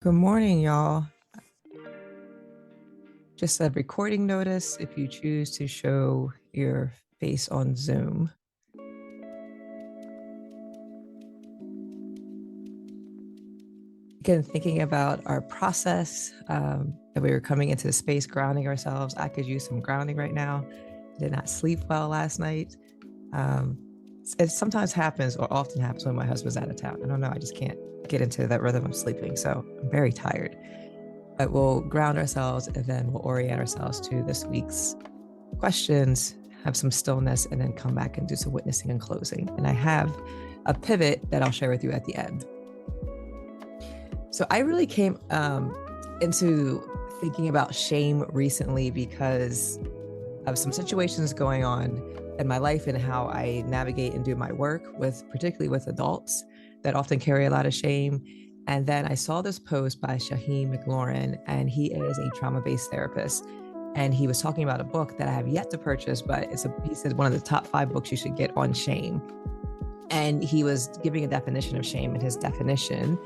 Good morning, y'all. Just a recording notice if you choose to show your face on Zoom. Again, thinking about our process that we were coming into the space, grounding ourselves. I could use some grounding right now. Did not sleep well last night. It sometimes happens, or often happens, when my husband's out of town. I don't know. I just can't get into that rhythm of sleeping. So I'm very tired. But we'll ground ourselves and then we'll orient ourselves to this week's questions, have some stillness, and then come back and do some witnessing and closing. And I have a pivot that I'll share with you at the end. So I really came into thinking about shame recently because of some situations going on in my life and how I navigate and do my work with, particularly with adults that often carry a lot of shame. And then I saw this post by Shaheem McLaurin, and he is a trauma-based therapist. And he was talking about a book that I have yet to purchase, but he said one of the top 5 books you should get on shame. And he was giving a definition of shame, and his definition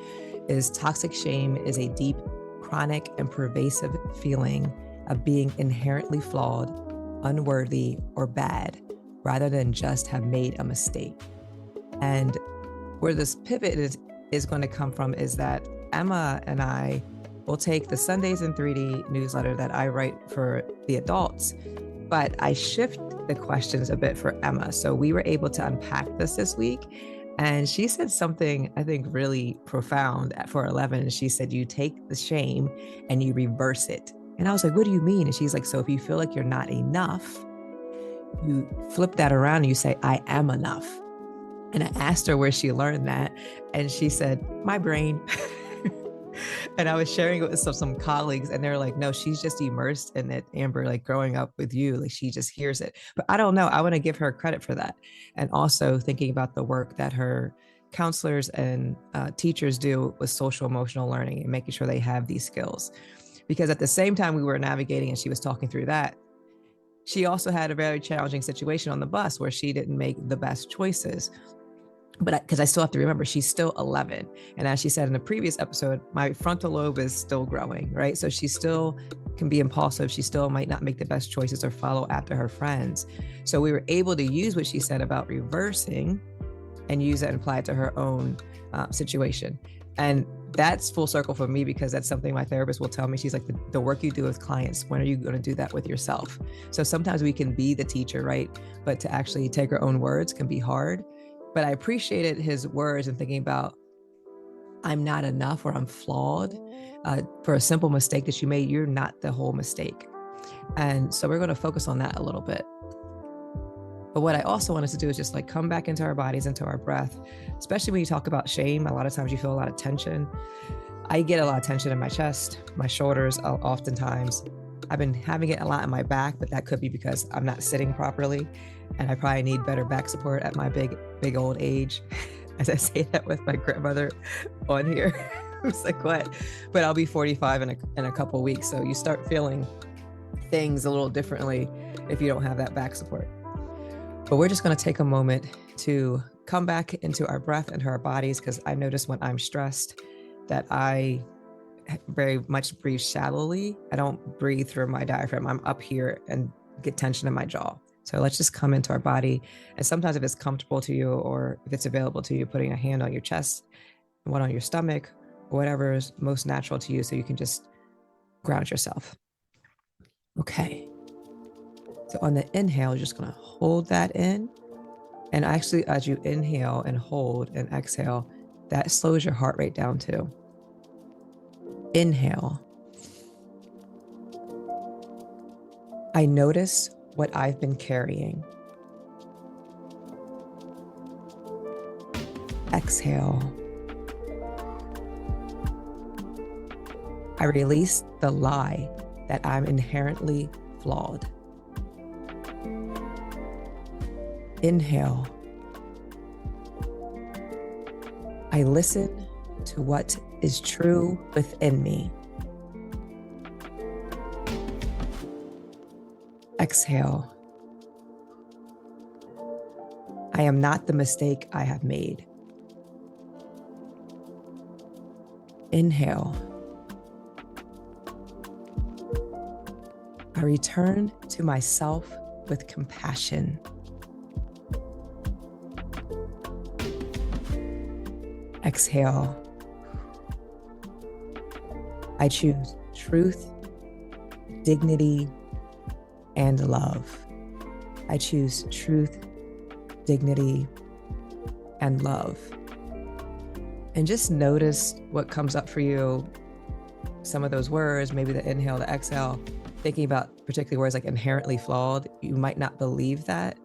is toxic shame is a deep, chronic, and pervasive feeling of being inherently flawed, unworthy, or bad, rather than just have made a mistake. And where this pivot is going to come from is that Emma and I will take the Sundays in 3D newsletter that I write for the adults, but I shift the questions a bit for Emma. So we were able to unpack this week. And she said something, I think, really profound for 11. She said, you take the shame and you reverse it. And I was like, what do you mean? And she's like, so if you feel like you're not enough, you flip that around and you say, I am enough. And I asked her where she learned that. And she said, my brain. And I was sharing it with some colleagues, and they're like, no, she's just immersed in it, Amber, like growing up with you, like she just hears it. But I don't know. I want to give her credit for that. And also thinking about the work that her counselors and teachers do with social emotional learning and making sure they have these skills. Because at the same time we were navigating and she was talking through that, she also had a very challenging situation on the bus where she didn't make the best choices. But because I still have to remember, she's still 11. And as she said in the previous episode, my frontal lobe is still growing, right? So she still can be impulsive. She still might not make the best choices or follow after her friends. So we were able to use what she said about reversing and use that and apply it to her own situation. And that's full circle for me, because that's something my therapist will tell me. She's like, the work you do with clients, when are you going to do that with yourself? So sometimes we can be the teacher, right? But to actually take our own words can be hard. But I appreciated his words and thinking about, I'm not enough or I'm flawed. For a simple mistake that you made, you're not the whole mistake. And so we're going to focus on that a little bit. But what I also want us to do is just like come back into our bodies, into our breath, especially when you talk about shame. A lot of times you feel a lot of tension. I get a lot of tension in my chest, my shoulders, oftentimes. I've been having it a lot in my back, but that could be because I'm not sitting properly. And I probably need better back support at my big old age. As I say that with my grandmother on here. It's like, what? But I'll be 45 in a couple of weeks. So you start feeling things a little differently if you don't have that back support. But we're just going to take a moment to come back into our breath and our bodies, because I notice when I'm stressed that I very much breathe shallowly. I don't breathe through my diaphragm. I'm up here and get tension in my jaw. So let's just come into our body. And sometimes if it's comfortable to you, or if it's available to you, putting a hand on your chest, one on your stomach, or whatever is most natural to you, so you can just ground yourself. Okay. So on the inhale, you're just going to hold that in. And actually, as you inhale and hold and exhale, that slows your heart rate down too. Inhale. I notice what I've been carrying. Exhale. I release the lie that I'm inherently flawed. Inhale. I listen to what is true within me. Exhale. I am not the mistake I have made. Inhale. I return to myself with compassion. Exhale. I choose truth, dignity, and love. I choose truth, dignity, and love. And just notice what comes up for you. Some of those words, maybe the inhale, the exhale, thinking about particularly words like inherently flawed. You might not believe that.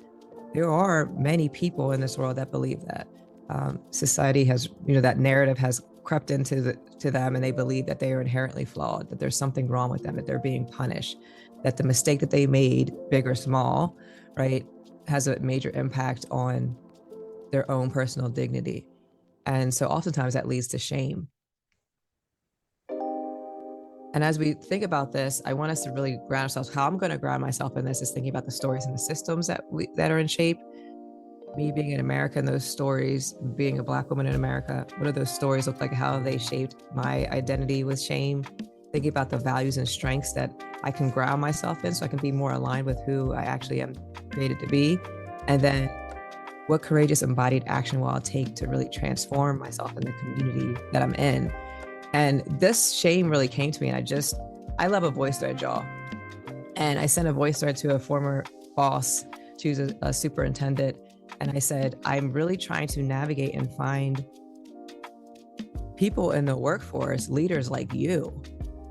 There are many people in this world that believe that. Society has, that narrative has crept into them, and they believe that they are inherently flawed, that there's something wrong with them, that they're being punished, that the mistake that they made, big or small, right, has a major impact on their own personal dignity. And so oftentimes that leads to shame. And as we think about this, I want us to really ground ourselves. How I'm going to ground myself in this is thinking about the stories and the systems that are in shape. Me being in America and those stories, being a Black woman in America, what do those stories look like? How have they shaped my identity with shame? Thinking about the values and strengths that I can ground myself in so I can be more aligned with who I actually am created to be. And then what courageous embodied action will I take to really transform myself in the community that I'm in? And this shame really came to me, and I love a voice thread, y'all. And I sent a voice thread to a former boss. She was a superintendent. And I said, I'm really trying to navigate and find people in the workforce, leaders like you,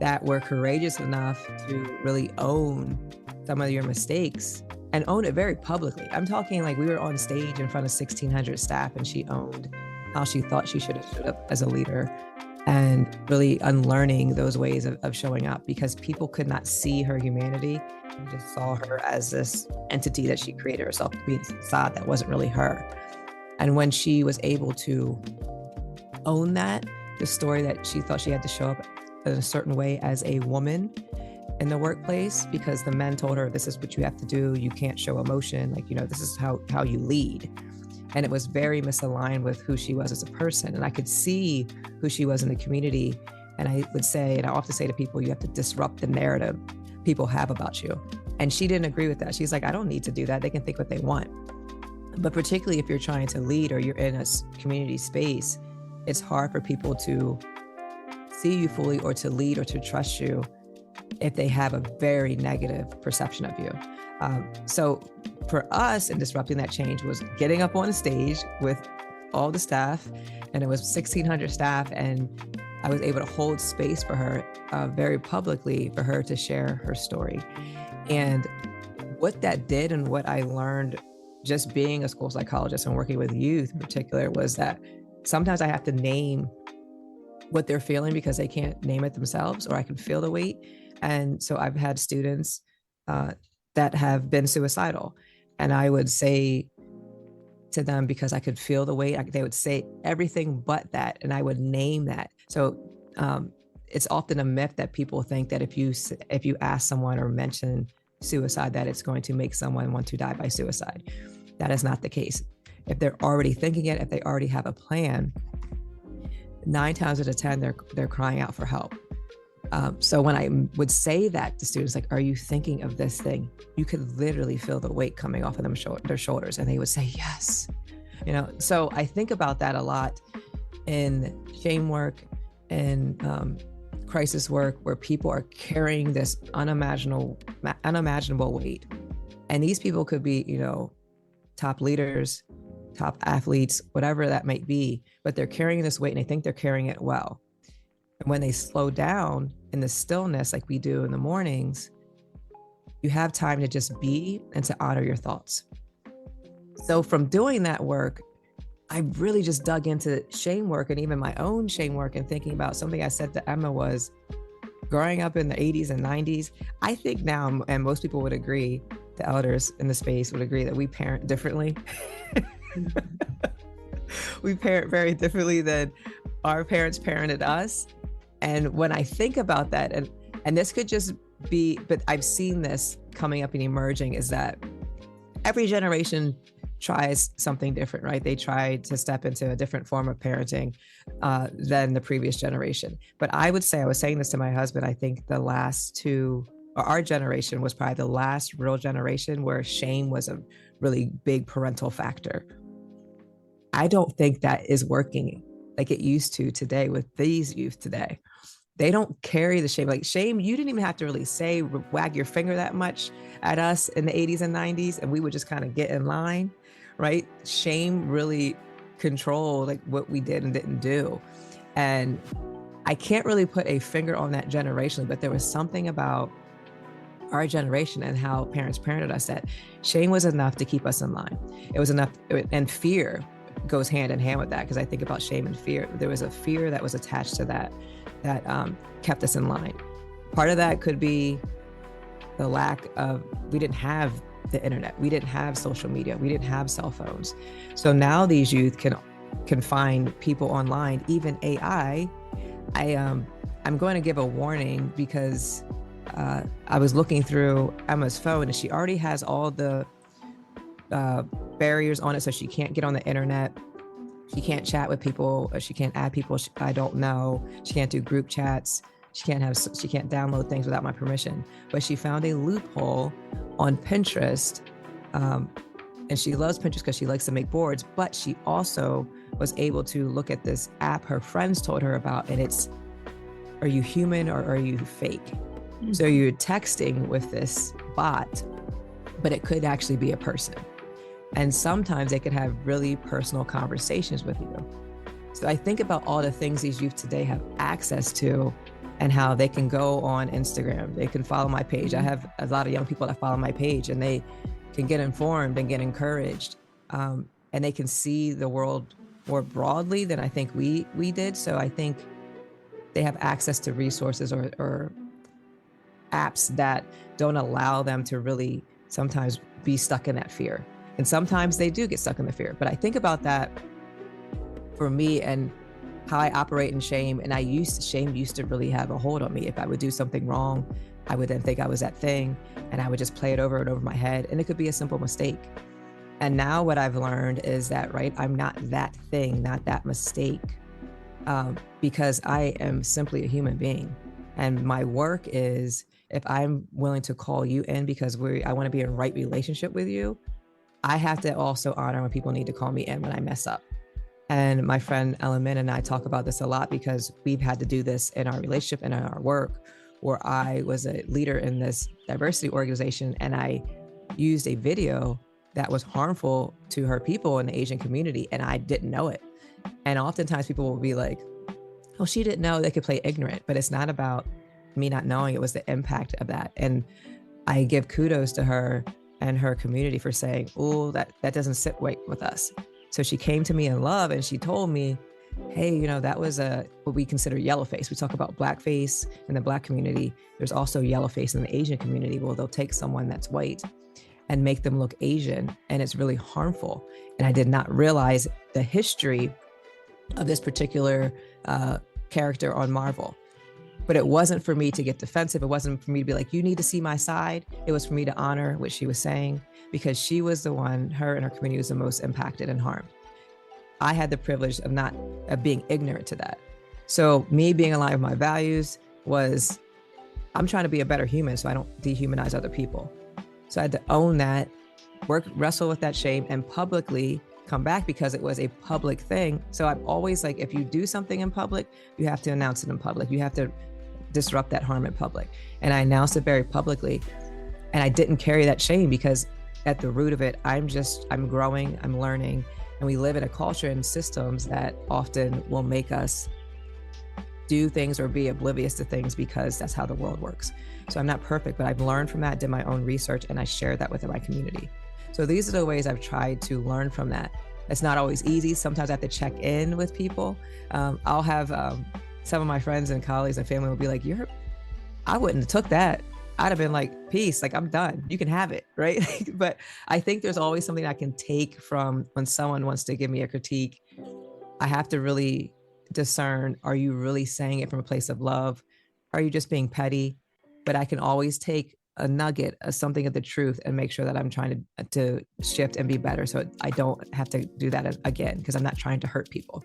that were courageous enough to really own some of your mistakes and own it very publicly. I'm talking like we were on stage in front of 1,600 staff, and she owned how she thought she should have stood up as a leader, and really unlearning those ways of showing up, because people could not see her humanity. They just saw her as this entity that she created herself to be, this facade that wasn't really her. And when she was able to own that, the story that she thought she had to show up in a certain way as a woman in the workplace, because the men told her, this is what you have to do. You can't show emotion. This is how you lead. And it was very misaligned with who she was as a person. And I could see who she was in the community. And I would say, and I often say to people, you have to disrupt the narrative people have about you. And she didn't agree with that. She's like, I don't need to do that. They can think what they want. But particularly if you're trying to lead or you're in a community space, it's hard for people to see you fully or to lead or to trust you if they have a very negative perception of you. So for us, in disrupting that change was getting up on the stage with all the staff, and it was 1,600 staff, and I was able to hold space for her very publicly for her to share her story. And what that did, and what I learned just being a school psychologist and working with youth in particular, was that sometimes I have to name what they're feeling because they can't name it themselves, or I can feel the weight. And so I've had students that have been suicidal, and I would say to them, because I could feel the weight, they would say everything but that, and I would name that. So it's often a myth that people think that if you ask someone or mention suicide, that it's going to make someone want to die by suicide. That is not the case. If they're already thinking it, if they already have a plan, 9 times out of 10, they're crying out for help. So when I would say that to students, like, are you thinking of this thing? You could literally feel the weight coming off of their shoulders, and they would say, yes. So I think about that a lot in shame work and crisis work, where people are carrying this unimaginable weight. And these people could be, top leaders, top athletes, whatever that might be, but they're carrying this weight and they think they're carrying it well. And when they slow down in the stillness, like we do in the mornings, you have time to just be and to honor your thoughts. So from doing that work, I really just dug into shame work, and even my own shame work, and thinking about something I said to Emma was, growing up in the 80s and 90s, I think now, and most people would agree, the elders in the space would agree, that we parent differently. We parent very differently than our parents parented us. And when I think about that, and this could just be, but I've seen this coming up and emerging, is that every generation tries something different, right? They try to step into a different form of parenting than the previous generation. But I would say, I was saying this to my husband, I think the last 2 our generation was probably the last real generation where shame was a really big parental factor. I don't think that is working like it used to today with these youth today. They don't carry the shame. Like shame, you didn't even have to really say, wag your finger that much at us in the 80s and 90s, and we would just kind of get in line, right? Shame really controlled like what we did and didn't do. And I can't really put a finger on that generation, but there was something about our generation and how parents parented us that shame was enough to keep us in line. It was enough, and fear goes hand in hand with that, because I think about shame and fear. There was a fear that was attached to that kept us in line. Part of that could be the lack of, we didn't have the internet, we didn't have social media, we didn't have cell phones. So now these youth can find people online, even AI. I'm going to give a warning because I was looking through Emma's phone and she already has all the barriers on it, so she can't get on the internet. She can't chat with people. She can't add people I don't know. She can't do group chats. She can't download things without my permission. But she found a loophole on Pinterest. And she loves Pinterest because she likes to make boards, but she also was able to look at this app her friends told her about, and it's, are you human or are you fake? Mm-hmm. So you're texting with this bot, but it could actually be a person. And sometimes they could have really personal conversations with you. So I think about all the things these youth today have access to and how they can go on Instagram. They can follow my page. I have a lot of young people that follow my page, and they can get informed and get encouraged. And they can see the world more broadly than I think we did. So I think they have access to resources or apps that don't allow them to really sometimes be stuck in that fear. And sometimes they do get stuck in the fear. But I think about that for me and how I operate in shame. And shame used to really have a hold on me. If I would do something wrong, I would then think I was that thing, and I would just play it over and over my head. And it could be a simple mistake. And now what I've learned is that, right, I'm not that thing, not that mistake, because I am simply a human being. And my work is, if I'm willing to call you in because I want to be in a right relationship with you, I have to also honor when people need to call me in when I mess up. And my friend Ellen Min and I talk about this a lot because we've had to do this in our relationship and in our work, where I was a leader in this diversity organization and I used a video that was harmful to her people in the Asian community, and I didn't know it. And oftentimes people will be like, oh, she didn't know. They could play ignorant, but it's not about me not knowing. It was the impact of that. And I give kudos to her and her community for saying, oh, that doesn't sit right with us. So she came to me in love and she told me, hey, that was what we consider yellowface. We talk about blackface in the Black community. There's also yellowface in the Asian community. Well, they'll take someone that's white and make them look Asian, and it's really harmful. And I did not realize the history of this particular character on Marvel. But it wasn't for me to get defensive. It wasn't for me to be like, you need to see my side. It was for me to honor what she was saying, because she was the one, her and her community was the most impacted and harmed. I had the privilege of being ignorant to that. So me being aligned with my values was, I'm trying to be a better human so I don't dehumanize other people. So I had to own that, wrestle with that shame, and publicly come back, because it was a public thing. So I'm always like, if you do something in public, you have to announce it in public. You have to disrupt that harm in public. And I announced it very publicly. And I didn't carry that shame, because at the root of it, I'm growing, I'm learning. And we live in a culture and systems that often will make us do things or be oblivious to things, because that's how the world works. So I'm not perfect, but I've learned from that, did my own research, and I shared that within my community. So these are the ways I've tried to learn from that. It's not always easy. Sometimes I have to check in with people. I'll have some of my friends and colleagues and family will be like, I wouldn't have took that. I'd have been like, peace, like I'm done. You can have it, right? But I think there's always something I can take from when someone wants to give me a critique. I have to really discern, are you really saying it from a place of love? Are you just being petty? But I can always take a nugget of something of the truth and make sure that I'm trying to shift and be better, so I don't have to do that again, because I'm not trying to hurt people.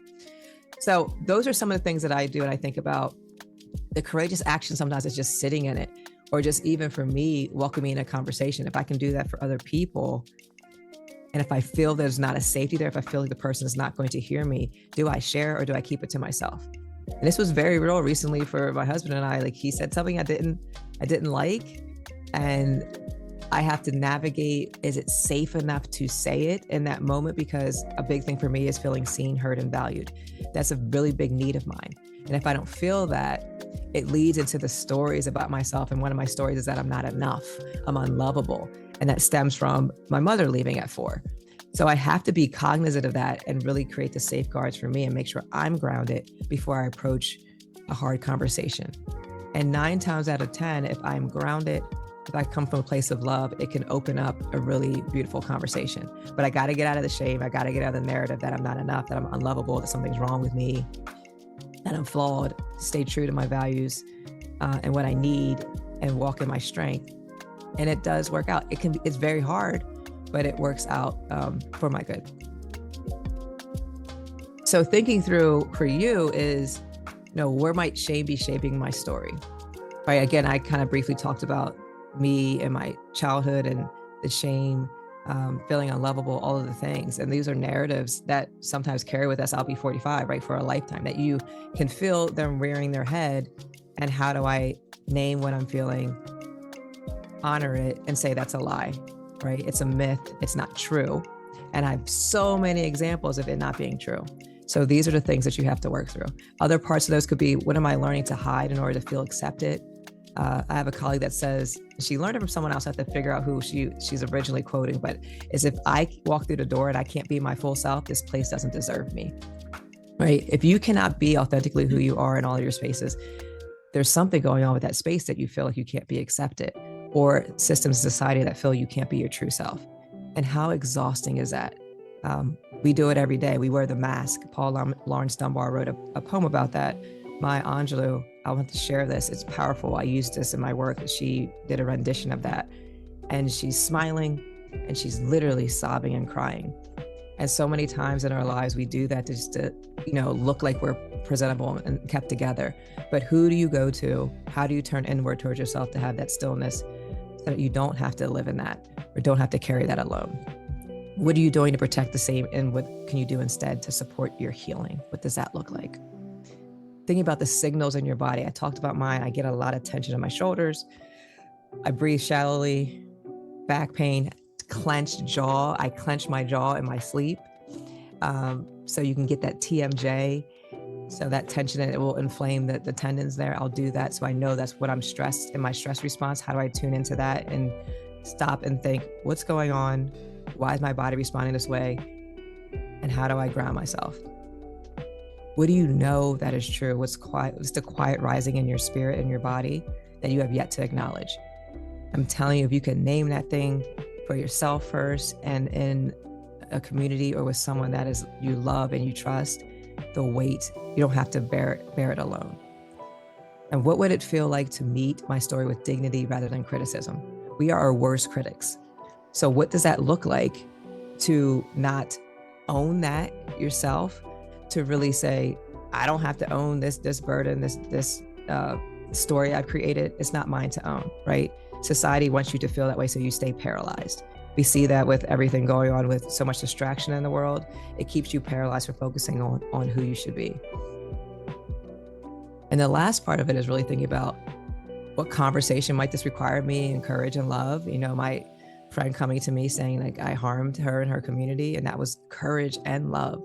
So those are some of the things that I do. And I think about the courageous action sometimes is just sitting in it, or just even for me, welcoming a conversation. If I can do that for other people, and if I feel there's not a safety there, if I feel like the person is not going to hear me, do I share or do I keep it to myself? And this was very real recently for my husband and I. Like, he said something I didn't like, and I have to navigate, is it safe enough to say it in that moment? Because a big thing for me is feeling seen, heard, and valued. That's a really big need of mine. And if I don't feel that, it leads into the stories about myself. And one of my stories is that I'm not enough, I'm unlovable. And that stems from my mother leaving at 4. So I have to be cognizant of that and really create the safeguards for me and make sure I'm grounded before I approach a hard conversation. And 9 times out of 10, if I'm grounded, if I come from a place of love, it can open up a really beautiful conversation. But I got to get out of the shame. I got to get out of the narrative that I'm not enough, that I'm unlovable, that something's wrong with me, that I'm flawed, stay true to my values and what I need, and walk in my strength. And it does work out. It's very hard, but it works out for my good. So thinking through for you is, where might shame be shaping my story? Right. Again, I kind of briefly talked about me and my childhood and the shame, feeling unlovable, all of the things. And these are narratives that sometimes carry with us. I'll be 45, right, for a lifetime, that you can feel them rearing their head. And how do I name what I'm feeling, honor it, and say that's a lie, right? It's a myth. It's not true. And I have so many examples of it not being true. So these are the things that you have to work through. Other parts of those could be, what am I learning to hide in order to feel accepted? I have a colleague that says she learned it from someone else. I have to figure out who she's originally quoting, but is, if I walk through the door and I can't be my full self, this place doesn't deserve me, right? If you cannot be authentically who you are in all of your spaces, there's something going on with that space that you feel like you can't be accepted, or systems of society that feel you can't be your true self. And how exhausting is that? We do it every day. We wear the mask. Paul Lawrence Dunbar wrote a poem about that. Maya Angelou, I want to share this. It's powerful. I used this in my work. She did a rendition of that. And she's smiling and she's literally sobbing and crying. And so many times in our lives, we do that just to, look like we're presentable and kept together. But who do you go to? How do you turn inward towards yourself to have that stillness so that you don't have to live in that or don't have to carry that alone? What are you doing to protect the same? And what can you do instead to support your healing? What does that look like? Thinking about the signals in your body. I talked about mine. I get a lot of tension in my shoulders. I breathe shallowly, back pain, clenched jaw. I clench my jaw in my sleep. So you can get that TMJ. So that tension, it will inflame the tendons there. I'll do that. So I know that's what I'm stressed in my stress response. How do I tune into that and stop and think, what's going on? Why is my body responding this way? And how do I ground myself? What do you know that is true? What's the quiet rising in your spirit and your body that you have yet to acknowledge? I'm telling you, if you can name that thing for yourself first, and in a community or with someone that is you love and you trust, the weight, you don't have to bear it alone. And what would it feel like to meet my story with dignity rather than criticism? We are our worst critics. So what does that look like to not own that yourself? To really say, I don't have to own this burden, this story I've created. It's not mine to own, right? Society wants you to feel that way, so you stay paralyzed. We see that with everything going on with so much distraction in the world. It keeps you paralyzed from focusing on who you should be. And the last part of it is really thinking about what conversation might this require me, and courage and love. My friend coming to me saying, like, I harmed her and her community, and that was courage and love.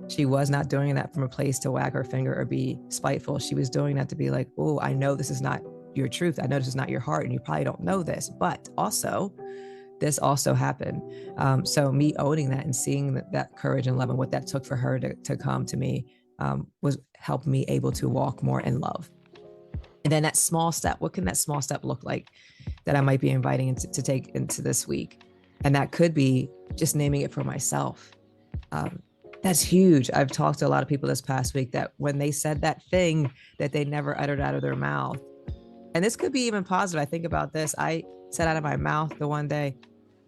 She was not doing that from a place to wag her finger or be spiteful. She was doing that to be like, oh, I know this is not your truth. I know this is not your heart, and you probably don't know this, but also this also happened. So me owning that and seeing that courage and love and what that took for her to come to me was helped me able to walk more in love. And then that small step, what can that small step look like that I might be inviting to take into this week? And that could be just naming it for myself. That's huge. I've talked to a lot of people this past week that when they said that thing that they never uttered out of their mouth, and this could be even positive. I think about this. I said out of my mouth the one day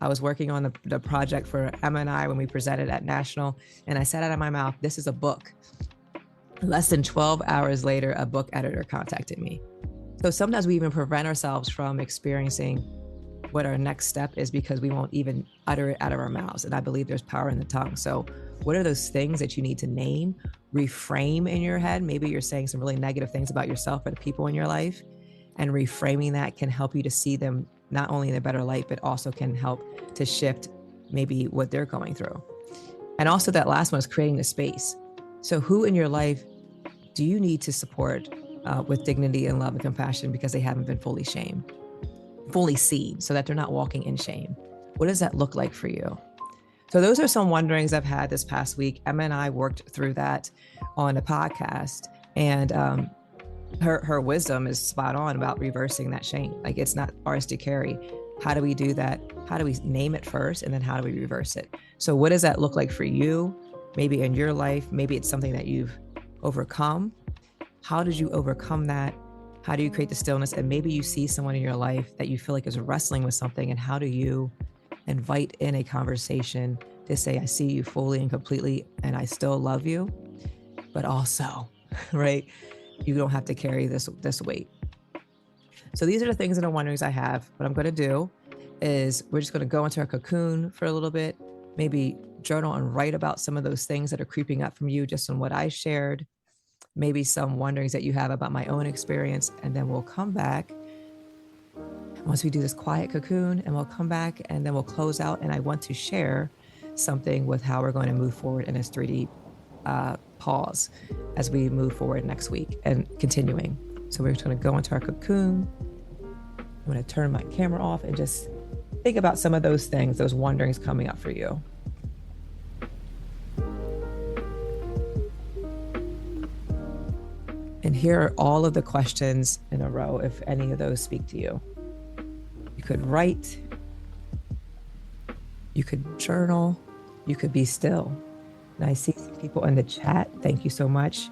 I was working on the project for Emma and I when we presented at National, and I said out of my mouth, this is a book. Less than 12 hours later, a book editor contacted me. So sometimes we even prevent ourselves from experiencing what our next step is because we won't even utter it out of our mouths. And I believe there's power in the tongue. So what are those things that you need to name, reframe in your head? Maybe you're saying some really negative things about yourself or the people in your life, and reframing that can help you to see them not only in a better light, but also can help to shift maybe what they're going through. And also that last one is creating the space. So who in your life do you need to support with dignity and love and compassion because they haven't been fully seen, so that they're not walking in shame? What does that look like for you? So those are some wonderings I've had this past week. Emma and I worked through that on a podcast, and her wisdom is spot on about reversing that shame. Like, it's not ours to carry. How do we do that? How do we name it first, and then how do we reverse it? So what does that look like for you? Maybe in your life, maybe it's something that you've overcome. How did you overcome that? How do you create the stillness? And maybe you see someone in your life that you feel like is wrestling with something, and how do you invite in a conversation to say, I see you fully and completely, and I still love you, but also, right, you don't have to carry this weight. So these are the things and the wonderings I have. What I'm going to do is we're just going to go into our cocoon for a little bit, maybe journal and write about some of those things that are creeping up from you, just on what I shared, maybe some wonderings that you have about my own experience. And then we'll come back once we do this quiet cocoon, and we'll come back and then we'll close out. And I want to share something with how we're going to move forward in this 3D pause as we move forward next week and continuing. So we're just going to go into our cocoon. I'm going to turn my camera off and just think about some of those things, those wonderings coming up for you. And here are all of the questions in a row, if any of those speak to you. You could write, you could journal, you could be still. And I see some people in the chat. Thank you so much.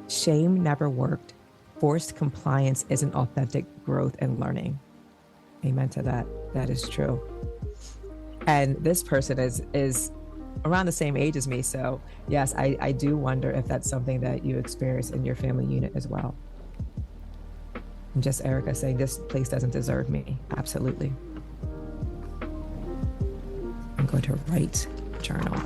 Shame never worked. Forced compliance isn't authentic growth and learning. Amen to that. That is true. And this person is around the same age as me. So yes, I do wonder if that's something that you experience in your family unit as well. And just Erica saying, this place doesn't deserve me. Absolutely. I'm going to write journal.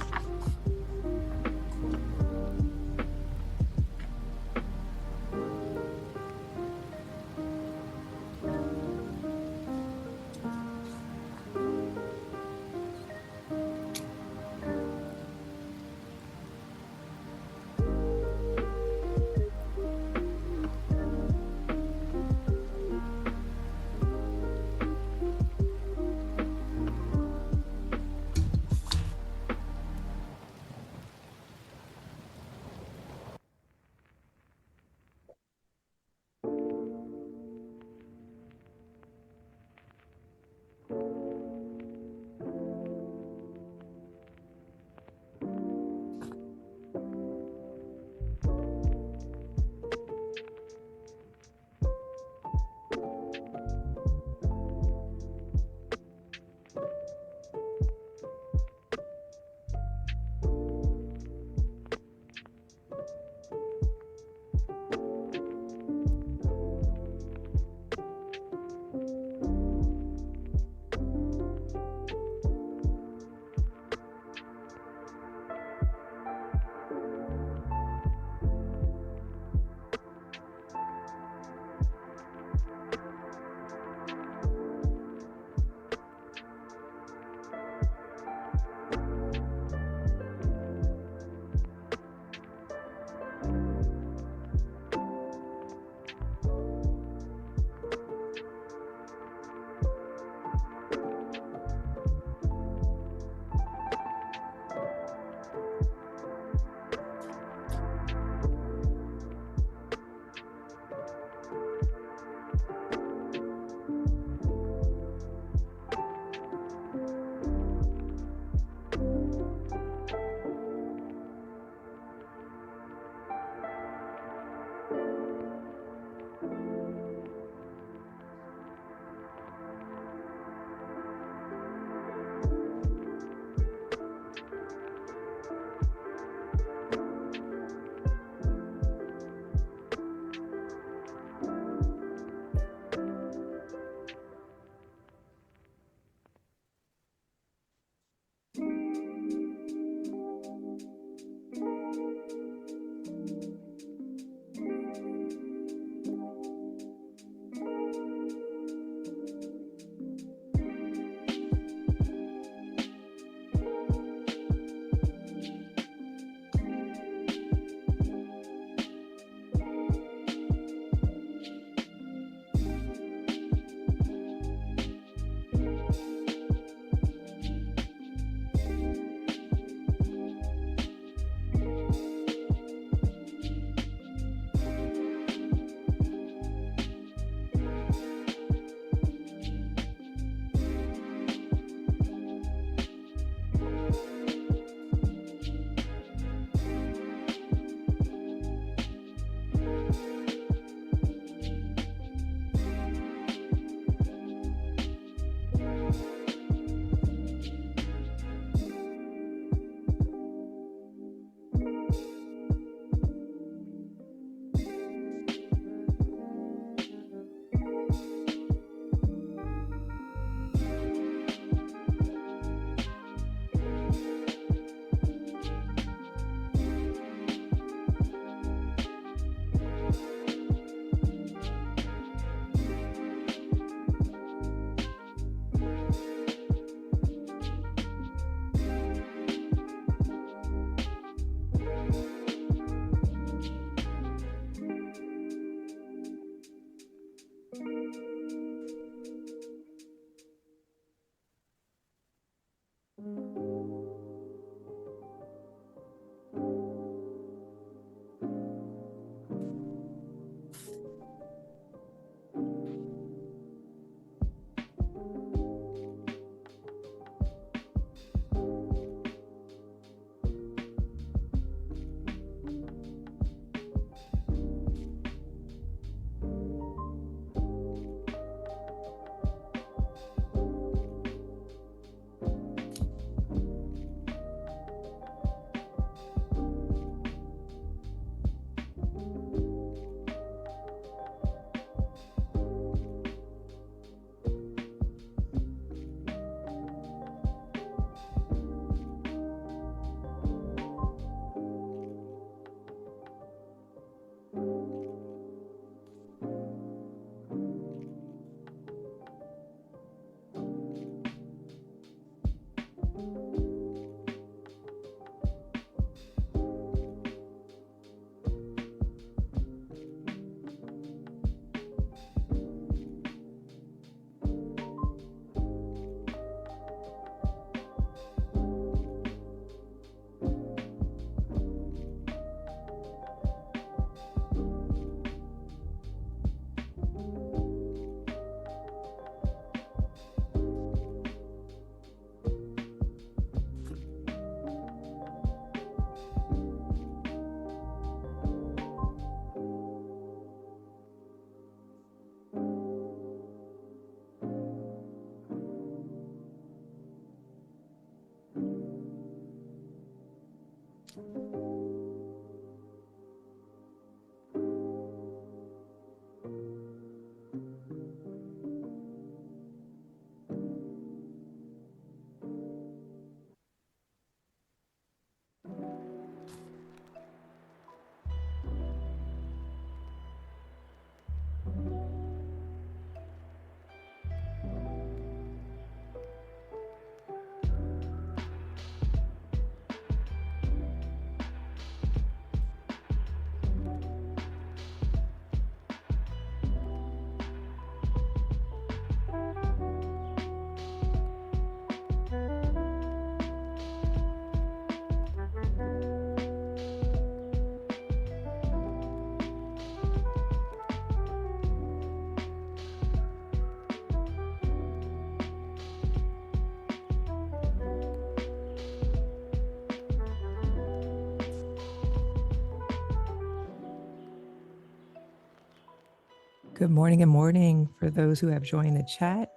Good morning and morning for those who have joined the chat.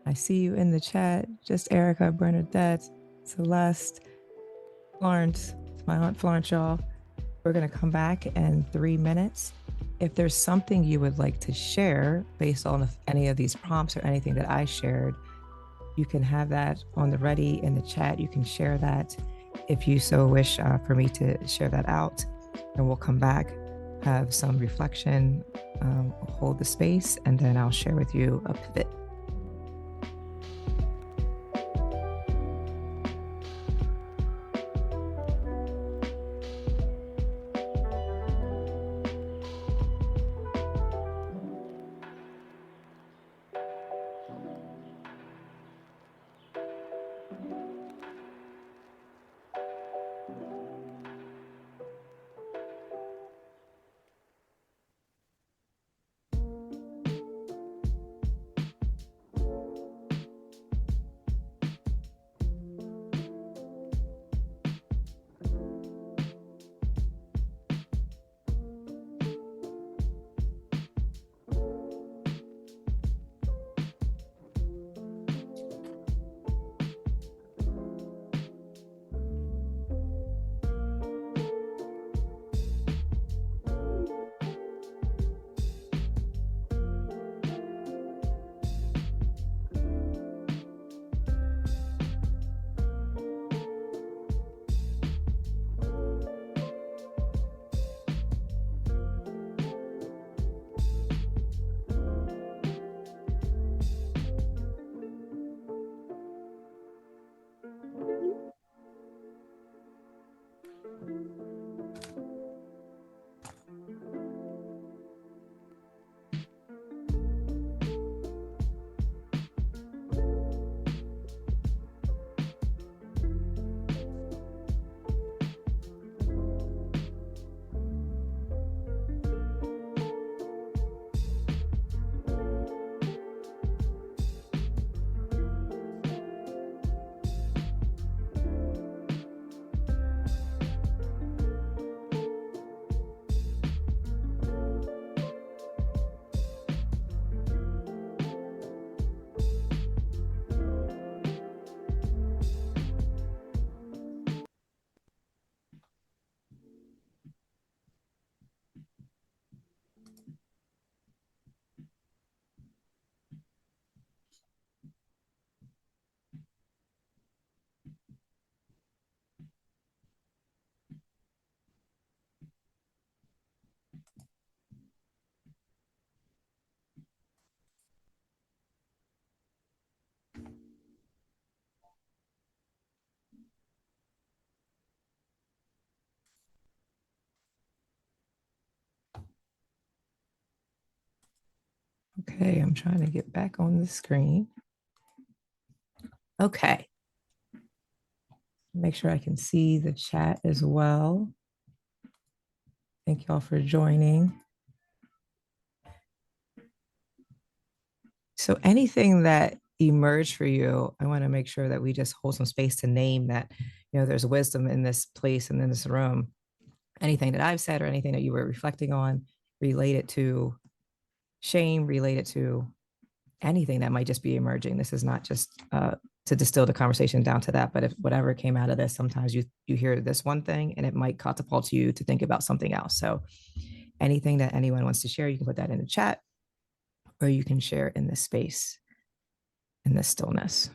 I see you in the chat. Just Erica, Bernadette, Celeste, Florence, my Aunt Florence, y'all. We're going to come back in 3 minutes. If there's something you would like to share based on any of these prompts or anything that I shared, you can have that on the ready in the chat. You can share that if you so wish for me to share that out. And we'll come back, have some reflection, hold the space, and then I'll share with you a pivot. Okay, I'm trying to get back on the screen. Okay. Make sure I can see the chat as well. Thank y'all for joining. So anything that emerged for you, I want to make sure that we just hold some space to name that, there's wisdom in this place and in this room. Anything that I've said or anything that you were reflecting on related to shame, related to anything that might just be emerging. This is not just to distill the conversation down to that, but if whatever came out of this, sometimes you hear this one thing and it might catapult you to think about something else. So anything that anyone wants to share, you can put that in the chat or you can share in this space, in this stillness.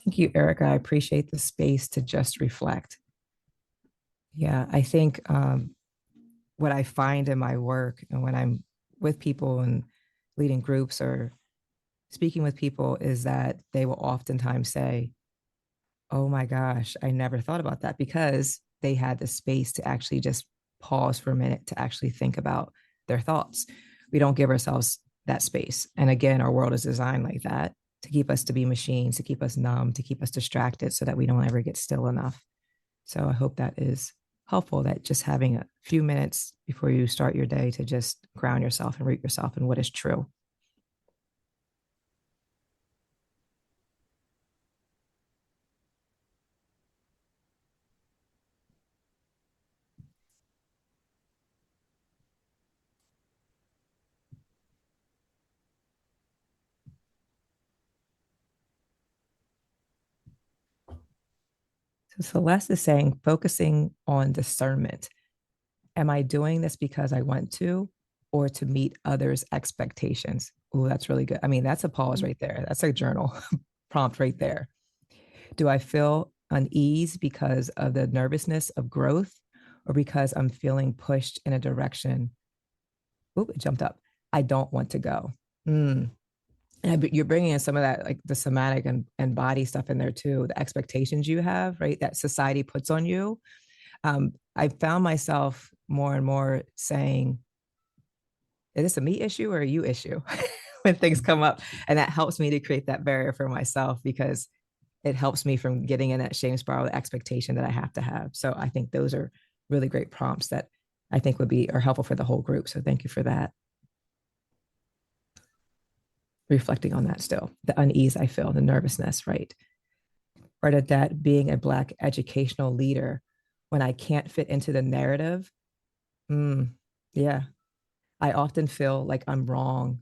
Thank you, Erica. I appreciate the space to just reflect. Yeah, I think what I find in my work and when I'm with people and leading groups or speaking with people is that they will oftentimes say, oh my gosh, I never thought about that, because they had the space to actually just pause for a minute to actually think about their thoughts. We don't give ourselves that space. And again, our world is designed like that, to keep us to be machines, to keep us numb, to keep us distracted so that we don't ever get still enough. So I hope that is helpful, that just having a few minutes before you start your day to just ground yourself and root yourself in what is true. So Celeste is saying, focusing on discernment. Am I doing this because I want to, or to meet others' expectations? Oh, that's really good. I mean, that's a pause right there. That's a journal prompt right there. Do I feel unease because of the nervousness of growth, or because I'm feeling pushed in a direction? Oop, it jumped up. I don't want to go. Mm. And you're bringing in some of that, like the somatic and body stuff in there too, the expectations you have, right? That society puts on you. I found myself more and more saying, is this a me issue or a you issue when things come up? And that helps me to create that barrier for myself, because it helps me from getting in that shame spiral, the expectation that I have to have. So I think those are really great prompts that I think would be are helpful for the whole group. So thank you for that. Reflecting on that still, the unease I feel, the nervousness, right? Or that being a Black educational leader, when I can't fit into the narrative, yeah, I often feel like I'm wrong.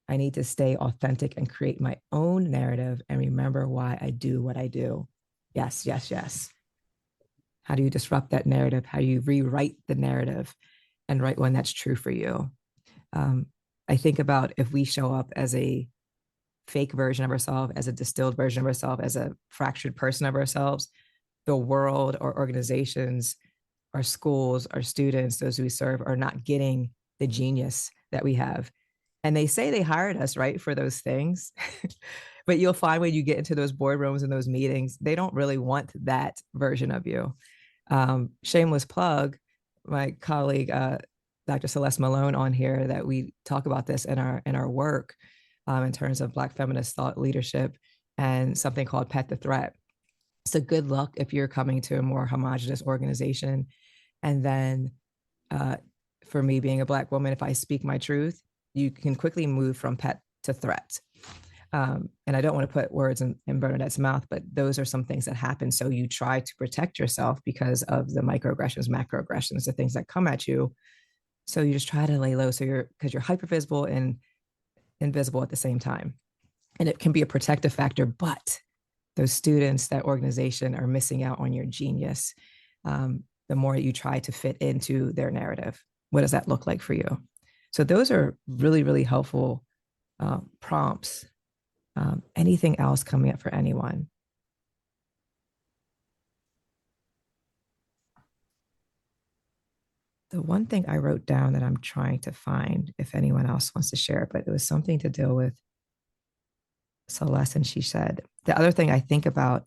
I need to stay authentic and create my own narrative and remember why I do what I do. Yes, yes, yes. How do you disrupt that narrative? How do you rewrite the narrative and write one that's true for you? Um, I think about if we show up as a fake version of ourselves, as a distilled version of ourselves, as a fractured person of ourselves, the world or organizations, our schools, our students, those we serve are not getting the genius that we have. And they say they hired us, right, for those things. But you'll find when you get into those boardrooms and those meetings, they don't really want that version of you. Shameless plug, my colleague, Dr. Celeste Malone on here, that we talk about this in our work in terms of Black feminist thought leadership and something called Pet the Threat. So good luck if you're coming to a more homogenous organization. And then for me being a Black woman, if I speak my truth, you can quickly move from pet to threat. And I don't want to put words in Bernadette's mouth, but those are some things that happen. So you try to protect yourself because of the microaggressions, macroaggressions, the things that come at you. So you just try to lay low. So because you're hyper visible and invisible at the same time. And it can be a protective factor, but those students, that organization are missing out on your genius. The more you try to fit into their narrative, what does that look like for you? So those are really, really helpful prompts. Anything else coming up for anyone? The one thing I wrote down that I'm trying to find, if anyone else wants to share, but it was something to deal with Celeste, and she said, the other thing I think about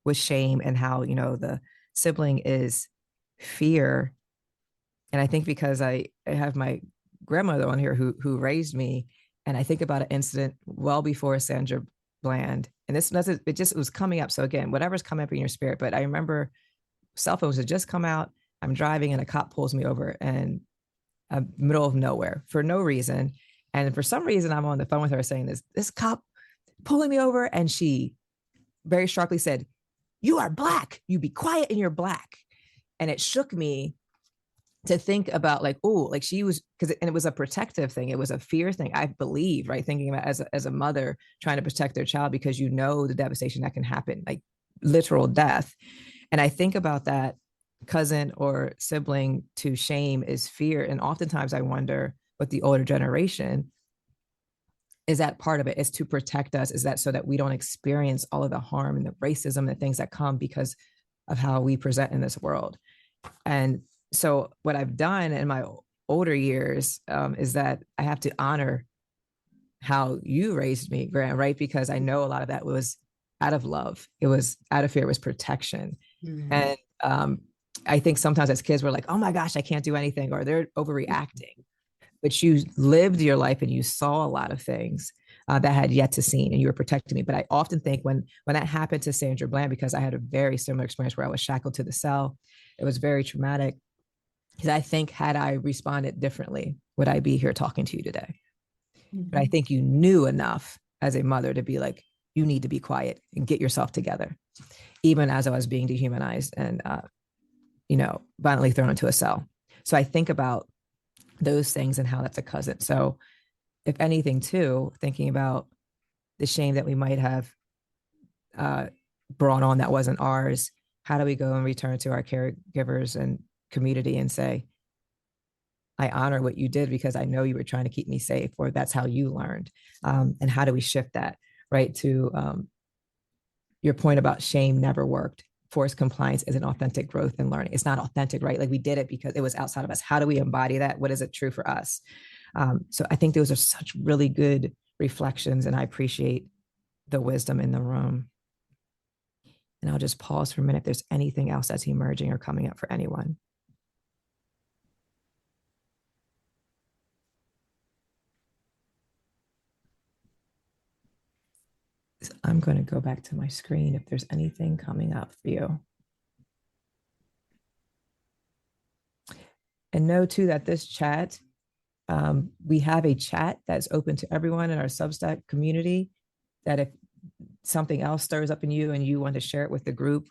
was shame, and how, the sibling is fear. And I think because I have my grandmother on here who raised me, and I think about an incident well before Sandra Bland, and this doesn't, it was coming up. So again, whatever's coming up in your spirit, but I remember cell phones had just come out. I'm driving and a cop pulls me over and middle of nowhere for no reason. And for some reason, I'm on the phone with her saying this cop pulling me over. And she very sharply said, "You are Black. You be quiet and you're Black." And it shook me to think about like, oh, like she was, and it was a protective thing. It was a fear thing, I believe, right? Thinking about as a mother trying to protect their child, because the devastation that can happen, like literal death. And I think about that cousin or sibling to shame is fear. And oftentimes I wonder with the older generation, is that part of it, is to protect us? Is that so that we don't experience all of the harm and the racism and the things that come because of how we present in this world? And so what I've done in my older years is that I have to honor how you raised me, Grant, right? Because I know a lot of that was out of love. It was out of fear. It was protection. Mm-hmm. And I think sometimes as kids, we're like, oh my gosh, I can't do anything, or they're overreacting. but you lived your life and you saw a lot of things that had yet to see, and you were protecting me. But I often think when that happened to Sandra Bland, because I had a very similar experience where I was shackled to the cell, it was very traumatic. Because I think had I responded differently, would I be here talking to you today? Mm-hmm. But I think you knew enough as a mother to be like, you need to be quiet and get yourself together, even as I was being dehumanized and, violently thrown into a cell. So I think about those things and how that's a cousin. So if anything too, thinking about the shame that we might have brought on that wasn't ours, how do we go and return to our caregivers and community and say, I honor what you did because I know you were trying to keep me safe, or that's how you learned. And how do we shift that, right? To your point about shame never worked. Forced compliance is an authentic growth and learning. It's not authentic, right? Like we did it because it was outside of us. How do we embody that? What is it true for us? So I think those are such really good reflections, and I appreciate the wisdom in the room. And I'll just pause for a minute if there's anything else that's emerging or coming up for anyone. I'm going to go back to my screen if there's anything coming up for you. And know too that this chat, we have a chat that's open to everyone in our Substack community, that if something else stirs up in you and you want to share it with the group,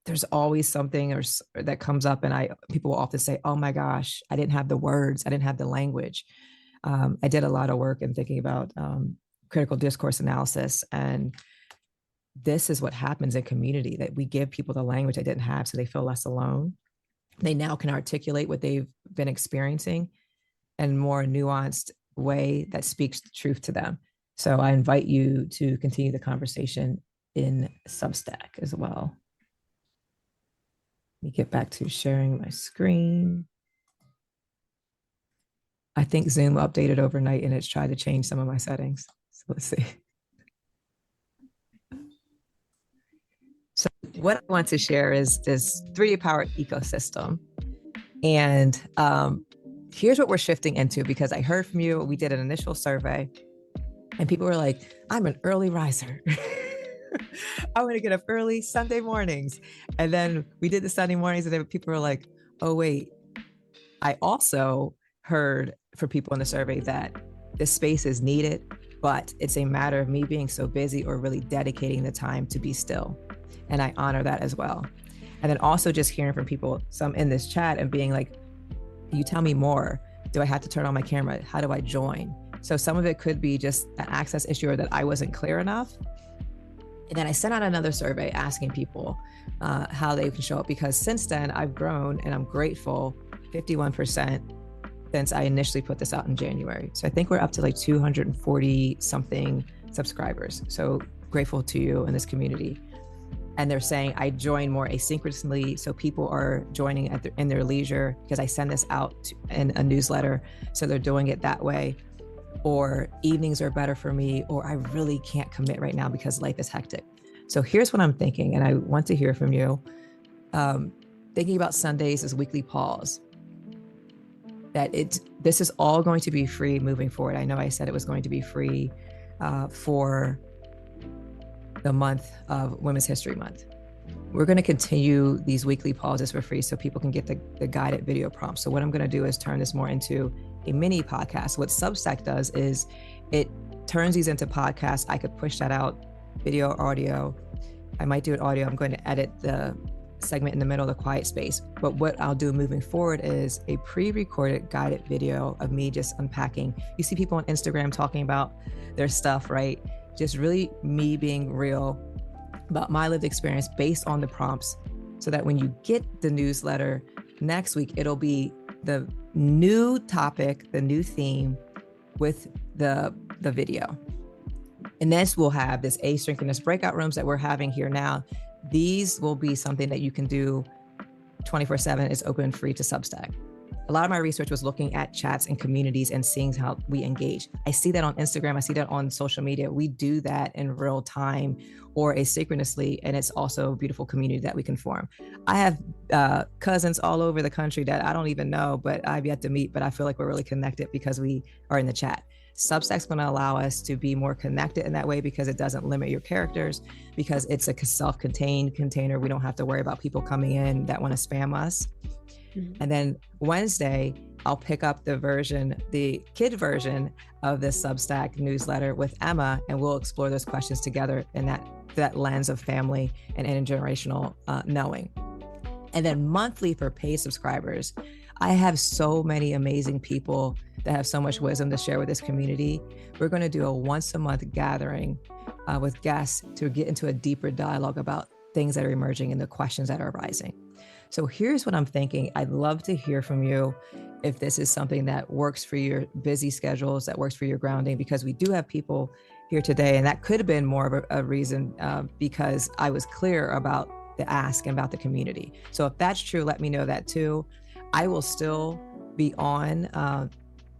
there's always something that comes up, and people will often say, oh my gosh, I didn't have the words, I didn't have the language. I did a lot of work in thinking about critical discourse analysis, and this is what happens in community, that we give people the language they didn't have so they feel less alone. They now can articulate what they've been experiencing in a more nuanced way that speaks the truth to them. So I invite you to continue the conversation in Substack as well. Let me get back to sharing my screen. I think Zoom updated overnight and it's tried to change some of my settings. So let's see. So what I want to share is this 3D powered ecosystem. And here's what we're shifting into, because I heard from you, we did an initial survey and people were like, I'm an early riser. I want to get up early Sunday mornings. And then we did the Sunday mornings and then people were like, oh, wait, I also heard for people in the survey that this space is needed, but it's a matter of me being so busy or really dedicating the time to be still. And I honor that as well. And then also just hearing from people, some in this chat, and being like, you tell me more. Do I have to turn on my camera? How do I join? So some of it could be just an access issue or that I wasn't clear enough. And then I sent out another survey asking people how they can show up, because since then I've grown and I'm grateful, 51% since I initially put this out in January. So I think we're up to like 240 something subscribers. So grateful to you in this community. And they're saying I join more asynchronously. So people are joining in their leisure, because I send this out in a newsletter. So they're doing it that way. Or evenings are better for me, or I really can't commit right now because life is hectic. So here's what I'm thinking, and I want to hear from you. Thinking about Sundays as weekly pause, that this is all going to be free moving forward. I know I said it was going to be free for the month of Women's History Month. We're going to continue these weekly pauses for free so people can get the guided video prompts. So what I'm going to do is turn this more into a mini podcast. What Substack does is it turns these into podcasts. I could push that out, video, audio. I might do it audio. I'm going to edit the segment in the middle of the quiet space. But what I'll do moving forward is a pre-recorded guided video of me just unpacking. You see people on Instagram talking about their stuff, right? Just really me being real about my lived experience based on the prompts, so that when you get the newsletter next week, it'll be the new topic, the new theme with the video. And this will have this asynchronous breakout rooms that we're having here now. These will be something that you can do 24/7. It's open and free to Substack. a lot of my research was looking at chats and communities and seeing how we engage. I see that on Instagram. I see that on social media. We do that in real time or asynchronously, and it's also a beautiful community that we can form. I have cousins all over the country that I don't even know, but I've yet to meet, but I feel like we're really connected because we are in the chat. Substack's going to allow us to be more connected in that way because it doesn't limit your characters, because it's a self-contained container. We don't have to worry about people coming in that want to spam us. And then Wednesday, I'll pick up the kid version of this Substack newsletter with Emma, and we'll explore those questions together in that lens of family and intergenerational knowing. And then monthly for paid subscribers, I have so many amazing people that have so much wisdom to share with this community. We're going to do a once a month gathering with guests to get into a deeper dialogue about things that are emerging and the questions that are arising. So here's what I'm thinking. I'd love to hear from you if this is something that works for your busy schedules, that works for your grounding, because we do have people here today, and that could have been more of a reason because I was clear about the ask and about the community. So if that's true, let me know that too. I will still be on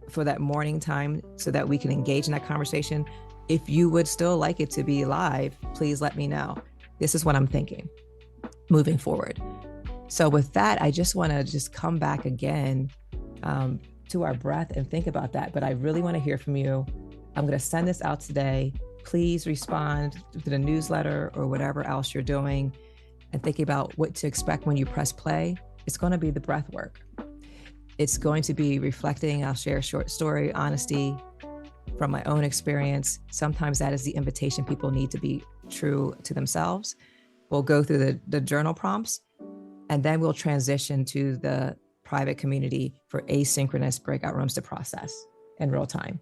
for that morning time so that we can engage in that conversation. If you would still like it to be live, please let me know. This is what I'm thinking moving forward. So with that, I just want to come back again to our breath and think about that. But I really want to hear from you. I'm going to send this out today. Please respond to the newsletter or whatever else you're doing and thinking about what to expect when you press play. It's going to be the breath work. It's going to be reflecting. I'll share a short story, honesty from my own experience. Sometimes that is the invitation people need to be true to themselves. We'll go through the journal prompts, and then we'll transition to the private community for asynchronous breakout rooms to process in real time.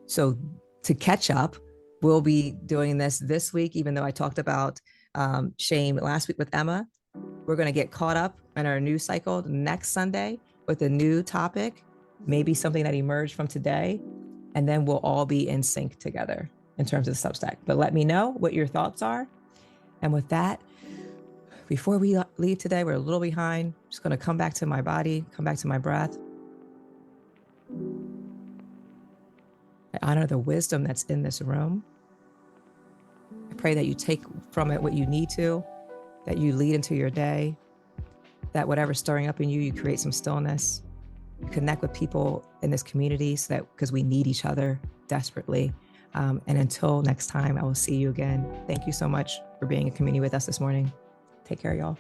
So to catch up, we'll be doing this week, even though I talked about shame last week with Emma. We're going to get caught up in our news cycle next Sunday with a new topic, maybe something that emerged from today, and then we'll all be in sync together in terms of the Substack. But let me know what your thoughts are. And with that, before we leave today, we're a little behind. I'm just going to come back to my body, come back to my breath. I honor the wisdom that's in this room. I pray that you take from it what you need to, that you lead into your day, that whatever's stirring up in you, you create some stillness. You connect with people in this community so that because we need each other desperately. And until next time, I will see you again. Thank you so much for being in community with us this morning. Take care, y'all.